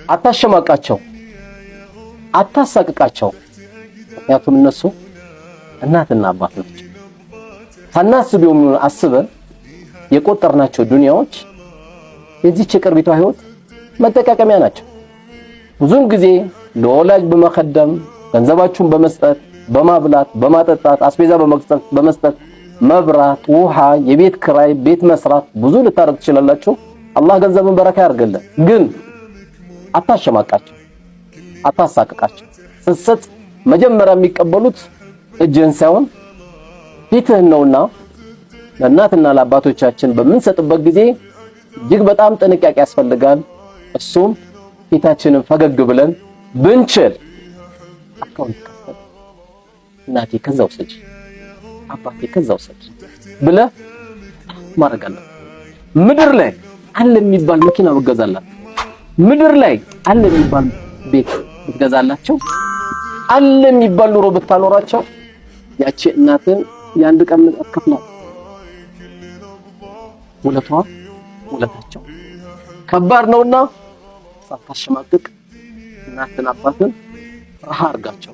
አታሸማቃቸው አታሳቅቃቸው ምክንያቱም እነሱ እናትና አባት ናቸው ሳናስበውም አስበን የቆጠርናቸው ዱንያዎች የዚህች ቅርቢቷ ህይወት መጠቃቀሚያ ናቸው ብዙን ጊዜ ለወላጅ በመخدም ገንዘባችሁን በመስጠት በማብላት በማጠጣት አስቤዛ በመስጠት መብራት ውሃ የቤት ክራይ ቤት መስራት ብዙ ልታረግ ትችላላችሁ አላህ ገንዘብን በረካ ያርግልን ግን አታሸማቃቸው አታሳቅቃቸው ስትሰጥ መጀመሪያ የሚቀበሉት እጅን ሳይሆን ፊትህን ነውና ለእናትና ለአባቶቻችን በመንሰጥበት ጊዜ እጅግ በጣም ጥንቃቄ ያስፈልጋል እሱም ፊታችንን ፈገግ ብለን ብንችል አካውንት ከፍተን እናቴ ከዛው ሰጪ አባቴ ከዛው ሰጪ ብለ ማረጋለ ምድር ላይ አለ የሚባል መኪና በገዛላት ምድር ላይ አለ የሚባል ቤት በገዛላቸው አለ የሚባል ኑሮ ብታኖራቸው ያቺ እናትን ያንድ ቀን አከፍላ ውለታቸው ከባድ ነውና ሳታሸማቅቅ እናትን አባትን ረሃ አርጋቸው